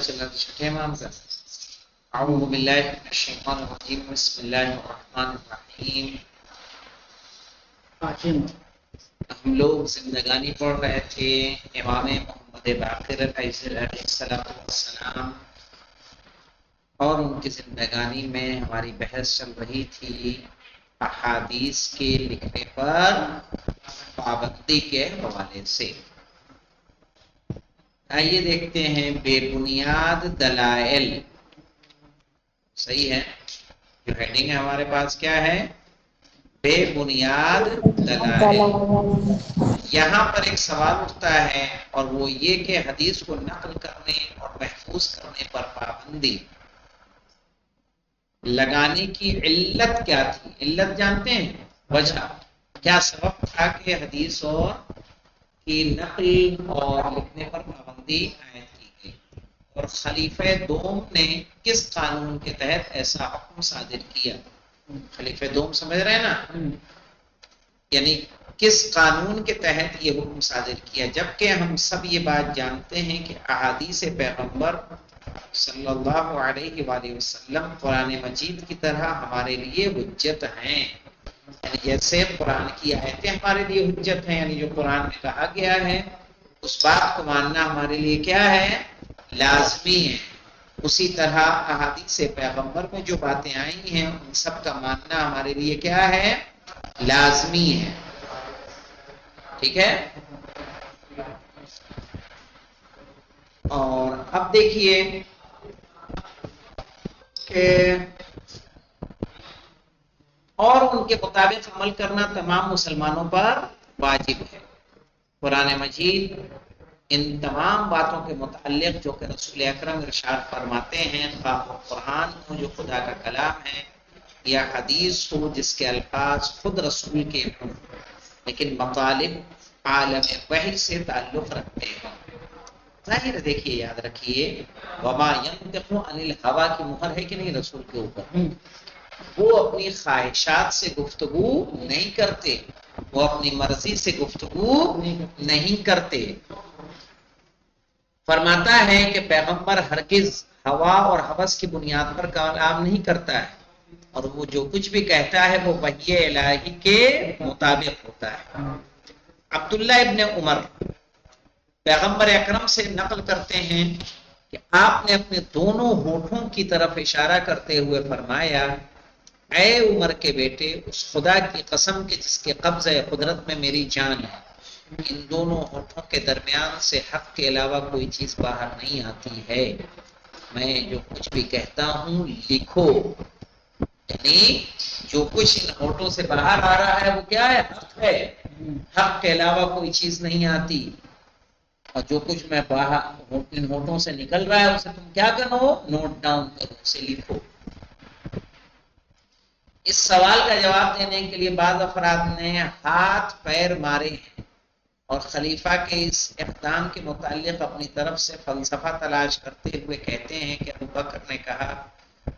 چھٹے امام کا اعوذ باللہ من الشیطان الرجیم بسم اللہ الرحمن الرحیم. ہم لوگ زندگانی پڑھ رہے تھے امام محمد باقر علیہ السلام اور ان کی زندگانی میں ہماری بحث چل رہی تھی احادیث کے لکھنے پر پابندی کے حوالے سے. آئیے دیکھتے ہیں بے بنیاد دلائل. صحیح ہے، جو ہیڈنگ ہے ہمارے پاس کیا ہے؟ بے بنیاد دلائل. یہاں پر ایک سوال اٹھتا ہے اور وہ یہ کہ حدیث کو نقل کرنے اور محفوظ کرنے پر پابندی لگانے کی علت کیا تھی؟ علت جانتے ہیں؟ وجہ کیا سبب تھا کہ حدیث اور کی نقل اور لکھنے پر پابندی عائد کی گئی، اور خلیفہ دوم نے کس قانون کے تحت ایسا حکم صادر کیا؟ خلیفہ دوم سمجھ رہے ہیں نا، یعنی کس قانون کے تحت یہ حکم صادر کیا، جبکہ ہم سب یہ بات جانتے ہیں کہ احادیث پیغمبر صلی اللہ علیہ وآلہ وسلم قرآن مجید کی طرح ہمارے لیے حجت ہیں. یعنی جیسے قرآن کی آیتیں ہمارے لیے حجت ہیں، یعنی جو قرآن میں کہا گیا ہے اس بات کو ماننا ہمارے لیے کیا ہے؟ لازمی ہے. اسی طرح احادیث پیغمبر میں جو باتیں آئی ہیں ان سب کا ماننا ہمارے لیے کیا ہے؟ لازمی ہے. ٹھیک ہے. اور اب دیکھیے کہ اور ان کے مطابق عمل کرنا تمام مسلمانوں پر واجب ہے. قرآن مجید ان تمام باتوں کے متعلق جو کہ رسول اکرم ارشاد فرماتے ہیں، خواہ قرآن ہو جو خدا کا کلام ہے یا حدیث ہو جس کے الفاظ خود رسول کے ہوں لیکن مطالب عالم وحی سے تعلق رکھتے ہیں. ظاہر دیکھیے، یاد رکھیے، وما ينطق عن الهوى کی مہر ہے کہ نہیں رسول کے اوپر؟ وہ اپنی خواہشات سے گفتگو نہیں کرتے، وہ اپنی مرضی سے گفتگو نہیں کرتے. فرماتا ہے کہ پیغمبر ہرگز ہوا اور ہوس کی بنیاد پر کلام نہیں کرتا ہے، اور وہ جو کچھ بھی کہتا ہے وہ وحی الہی کے مطابق ہوتا ہے. عبداللہ ابن عمر پیغمبر اکرم سے نقل کرتے ہیں کہ آپ نے اپنے دونوں ہونٹوں کی طرف اشارہ کرتے ہوئے فرمایا، اے عمر کے بیٹے، اس خدا کی قسم کے جس کے قبضہ قدرت میں میری جان ہے، ان دونوں ہونٹوں کے درمیان سے حق کے علاوہ کوئی چیز باہر نہیں آتی ہے. میں جو کچھ بھی کہتا ہوں لکھو. یعنی جو کچھ ان ہونٹوں سے باہر آ رہا ہے وہ کیا ہے؟ حق ہے. حق کے علاوہ کوئی چیز نہیں آتی. اور جو کچھ میں باہر ان ہونٹوں سے نکل رہا ہے اسے تم کیا کرو؟ نوٹ ڈاؤن کرو، اسے لکھو. اس سوال کا جواب دینے کے لیے بعض افراد نے ہاتھ پیر مارے ہیں اور خلیفہ کے اس اقدام کے متعلق اپنی طرف سے فلسفہ تلاش کرتے ہوئے کہتے ہیں کہ ابوبکر نے کہا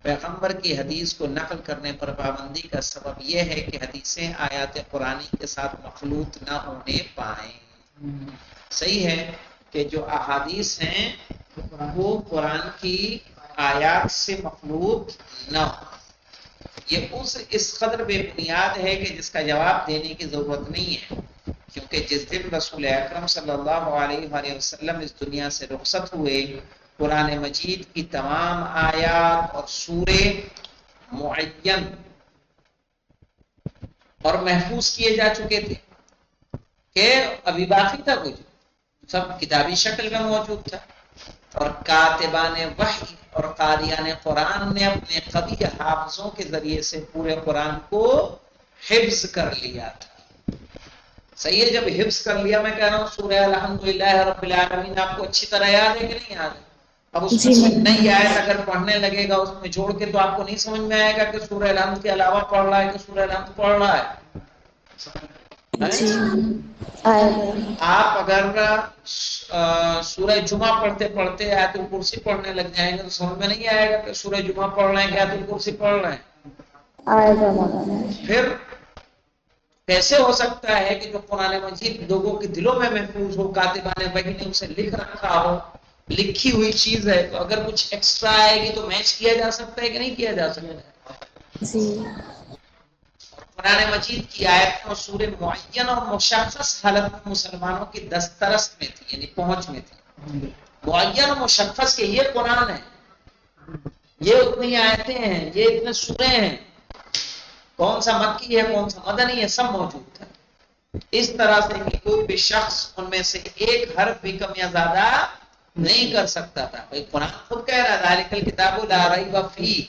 پیغمبر کی حدیث کو نقل کرنے پر پابندی کا سبب یہ ہے کہ حدیثیں آیات قرآنی کے ساتھ مخلوط نہ ہونے پائیں. صحیح ہے کہ جو احادیث ہیں وہ قرآن کی آیات سے مخلوط نہ ہو. یہ اس قدر بے بنیاد ہے کہ جس کا جواب دینے کی ضرورت نہیں ہے، کیونکہ جس دن رسول اکرم صلی اللہ علیہ وآلہ وسلم اس دنیا سے رخصت ہوئے قرآن مجید کی تمام آیات اور سورے معین اور محفوظ کیے جا چکے تھے کہ ابھی باقی تھا، کچھ سب کتابی شکل میں موجود تھا. اور کاتبان وحی اور قاریان قرآن نے اپنے قوی حافظوں کے ذریعے سے پورے قرآن کو حفظ کر لیا تھا. صحیح ہے، جب حفظ کر لیا، میں کہہ رہا ہوں سورہ الحمدللہ رب العالمین آپ کو اچھی طرح یاد ہے کہ نہیں یاد ہے؟ اب اس میں کوئی نئی آیت اگر پڑھنے لگے گا اس میں جوڑ کے تو آپ کو نہیں سمجھ میں آئے گا کہ سورہ الحمد کے علاوہ پڑھ رہا ہے کہ سورہ الحمد پڑھ رہا ہے. آپ اگر سورہ جمعہ پڑھتے پڑھتے آیت الکرسی پڑھنے لگ جائیں گے تو سمجھ میں نہیں آئے گا کہ سورہ جمعہ پڑھ رہے ہیں کہ آیت الکرسی پڑھ رہے ہیں. پھر کیسے ہو سکتا ہے کہ جو قرآن مجید لوگوں کے دلوں میں محفوظ ہو، کاتبان وحی نے اسے لکھ رکھا ہو لکھی ہوئی چیز ہے، تو اگر کچھ ایکسٹرا آئے گی تو میچ کیا جا سکتا ہے کہ نہیں کیا جا سکتا؟ جی قرآن مجید کی آیت اور سورہ معین اور مشخص حالت میں مسلمانوں کی دسترس میں تھی، یعنی پہنچ میں تھی. معین اور مشخص کے یہ قرآن ہے، یہ اتنی آیتیں ہیں، یہ اتنے سورے ہیں، کون سا مکی ہے کون سا مدنی ہے، سب موجود تھا. اس طرح سے کہ کوئی بھی شخص ان میں سے ایک حرف بھی کم یا زیادہ نہیں کر سکتا تھا. بھائی قرآن خود کہہ رہا ہے ذالک الکتاب لا ریب فیہ.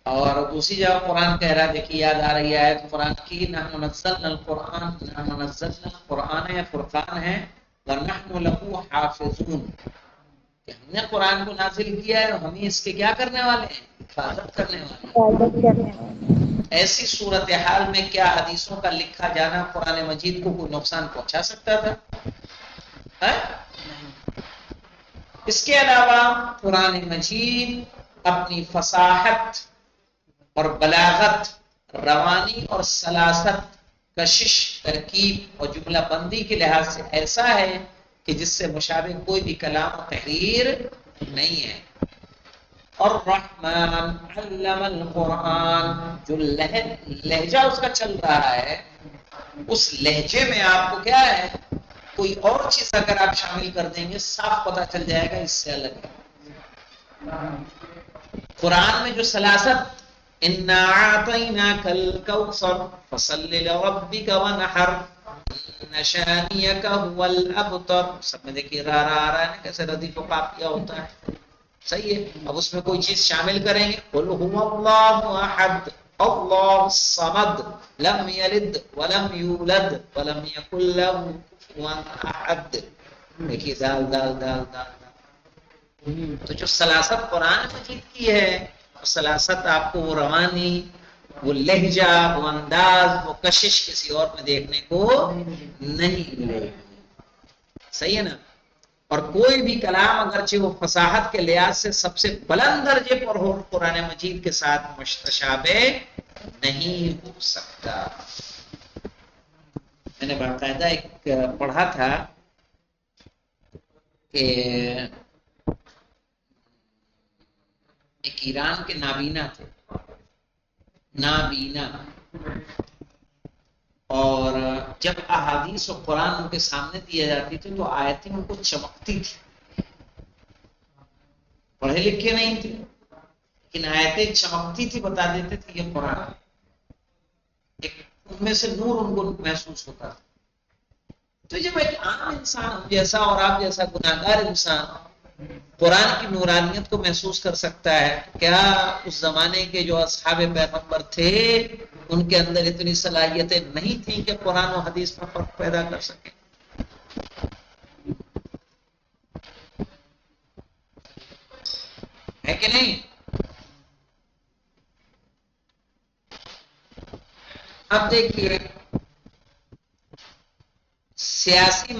اور دوسری جگہ قرآن کہہ رہا ہے، دیکھیے یاد آ رہی ہے آیت قرآن کی، نحن نزلنا القرآن ہے، فرقان ہے، ونحن له حافظون، کہ ہم نے قرآن کو نازل کیا ہے اور ہم ہی اس کے کیا کرنے والے ہیں؟ حفاظت کرنے والے ہیں. عبادت کرنے والے. ایسی صورتحال میں کیا حدیثوں کا لکھا جانا قرآن مجید کو کوئی نقصان پہنچا سکتا تھا؟ اس کے علاوہ قرآن مجید اپنی فصاحت اور بلاغت، روانی اور سلاست، کشش، ترکیب اور جملہ بندی کے لحاظ سے ایسا ہے کہ جس سے مشابہ کوئی بھی کلام و تحریر نہیں ہے. اور رحمان علم القرآن، جو لہجہ اس کا چل رہا ہے، اس لہجے میں آپ کو کیا ہے، کوئی اور چیز اگر آپ شامل کر دیں گے صاف پتہ چل جائے گا اس سے الگ ہے. قرآن میں جو سلاست، اِنَّا أَعْطَيْنَاكَ الْكَوْثَرَ فَصَلِّ لِرَبِّكَ وَانْحَرْ إِنَّ شَانِئَكَ هُوَ الْأَبْتَرُ، سب میں دیکھیے را آ رہا ہے نا، کیسے ردیف و قافیہ ہوتا ہے. صحیح ہے. اب اس میں کوئی چیز شامل کریں گے، قُلْ هُوَ اللَّهُ أَحَدٌ اللَّهُ الصَّمَدُ لَمْ يَلِدْ وَلَمْ يُولَدْ وَلَمْ يَكُنْ لَهُ كُفُوًا أَحَدٌ. دیکھیے دال دال دال دال. تو جو سلاست قرآن مجید کی ہے، سلاست آپ کو وہ روانی، وہ لہجہ، وہ انداز، وہ کشش کسی اور میں دیکھنے کو نہیں ملے گی. صحیح ہے نا. اور کوئی بھی کلام اگرچہ وہ فصاحت کے لحاظ سے سب سے بلند درجے پر ہو، قرآن مجید کے ساتھ مشابہ نہیں ہو سکتا. میں نے باقاعدہ ایک پڑھا تھا کہ ایک ایران کے نابینا تھے، نابینا، اور جب احادیث و قرآن ان کے سامنے دیا جاتی تھی تو آیتیں ان کو چمکتی تھی. پڑھے لکھے نہیں تھے لیکن آیتیں چمکتی تھی، بتا دیتے تھے یہ قرآن. ایک ان میں سے نور ان کو محسوس ہوتا تھا. تو جب ایک عام انسان ہم جیسا اور آپ جیسا گناہگار انسان قرآن کی نورانیت کو محسوس کر سکتا ہے، کیا اس زمانے کے جو اصحاب پیغمبر تھے ان کے اندر اتنی صلاحیتیں نہیں تھیں کہ قرآن و حدیث میں فرق پیدا کر سکیں؟ ہے کہ نہیں؟ اب دیکھیے سیاسی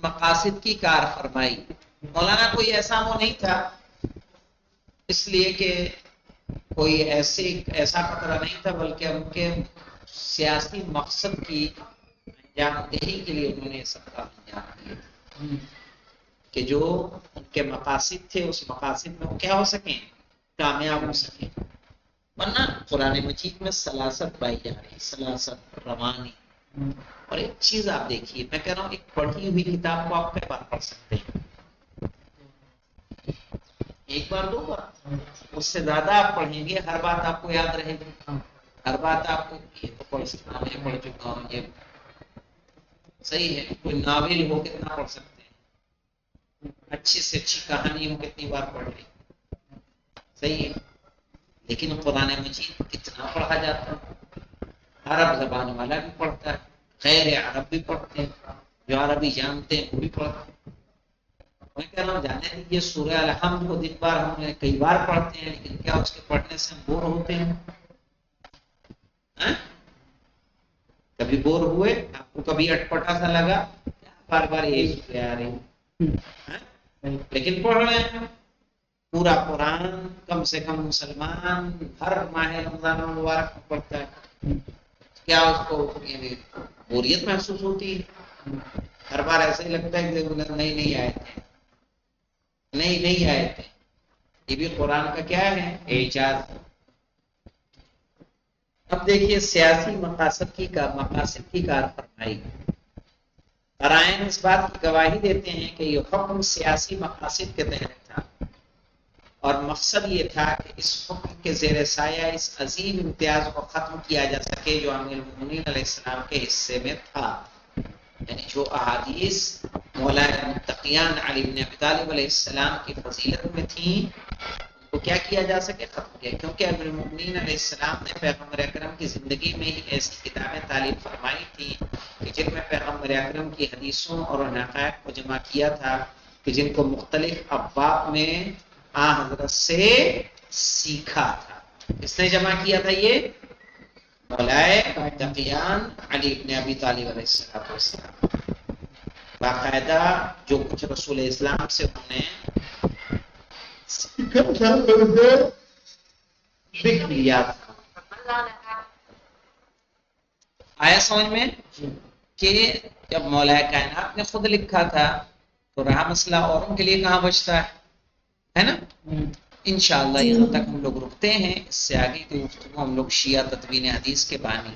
مقاصد کی کار فرمائی. مولانا کوئی ایسا وہ نہیں تھا، اس لیے کہ کوئی ایسا خطرہ نہیں تھا، بلکہ ان کے سیاسی مقصد کی انجام دہی کے لیے انہوں نے سب کا انجام دیا کہ جو ان کے مقاصد تھے اس مقاصد میں وہ کیا ہو سکیں، کامیاب ہو سکیں. ورنہ قرآن مجید میں سلاست پائی جا رہی، سلاست، روانی. اور ایک چیز آپ دیکھیے، میں کہہ رہا ہوں ایک پڑھی ہوئی کتاب کو آپ کئی بار پڑھ سکتے ہیں، ایک بار دو بار، اس سے زیادہ آپ پڑھیں گے ہر بات آپ کو یاد رہے گی. ہر بات آپ کو یہ تو پڑھ سکتا ہوں، یہ پڑھ چکا ہوں، یہ صحیح ہے. کوئی ناول ہو کتنا پڑھ سکتے ہیں، اچھی سے اچھی کہانی ہو کتنی بار پڑھ لیں، صحیح ہے. لیکن قرآن مجید کتنا پڑھا جاتا ہے، عرب زبان والا بھی پڑھتا ہے، غیر عرب بھی پڑھتے ہیں، جو عربی جانتے ہیں وہ بھی پڑھتے ہیں. میں کہہ رہا ہوں جانے دیجیے سورہ الحمد کو دن بار ہم کئی بار پڑھتے ہیں، لیکن کیا اس کے پڑھنے سے ہم بور ہوتے ہیں؟ کبھی بور ہوئے؟ آپ کو کبھی اٹپٹا سا لگا؟ بار بار یہی سورہ آ رہی، لیکن پڑھ رہے ہیں پورا قرآن. کم سے کم مسلمان ہر ماہ رمضان المبارک میں پڑھتا ہے. کیا اس کو یعنی بوریت محسوس ہوتی ہے؟ ہر بار ایسا ہی لگتا ہے کہ نہیں آئے تھے، نہیں آئے تھے. یہ بھی قرآن کا کیا ہے؟ اعجاز. اب دیکھیے سیاسی مقاصد کی کار فرمائی. قرائن اس بات کی گواہی دیتے ہیں کہ یہ حکم سیاسی مقاصد کے تحت تھا، اور مقصد یہ تھا کہ اس حکم کے زیر سایہ اس عظیم امتیاز کو ختم کیا جا سکے جو امیر المومنین علیہ السلام کے حصے میں تھا. یعنی جو احادیث مولا متقیان علی بن ابی طالب علیہ السلام کی فضیلت میں تھیں تو کیا کیا جا سکے؟ ختم کیا. کیونکہ امیر المومنین علیہ السلام نے پیغمبر اکرم کی زندگی میں ہی ایسی کتابیں تعلیم فرمائی تھیں کہ جن میں پیغمبر اکرم کی حدیثوں اور حقائق کو جمع کیا تھا، کہ جن کو مختلف ابواب میں حضرت سے سیکھا تھا. کس نے جمع کیا تھا؟ یہ مولائے متقیان علی بن ابی طالب علیہ السلام. باقاعدہ جو کچھ رسول اسلام سے انہوں نے لکھ لیا تھا. آیا سمجھ میں کہ جب مولا کائنات نے خود لکھا تھا تو رہا مسئلہ اوروں کے لیے کہاں بچتا ہے نا. انشاءاللہ یہاں تک ہم لوگ رکتے ہیں. اس سے آگے کی گفتگو ہم لوگ شیعہ تدوین حدیث کے بانی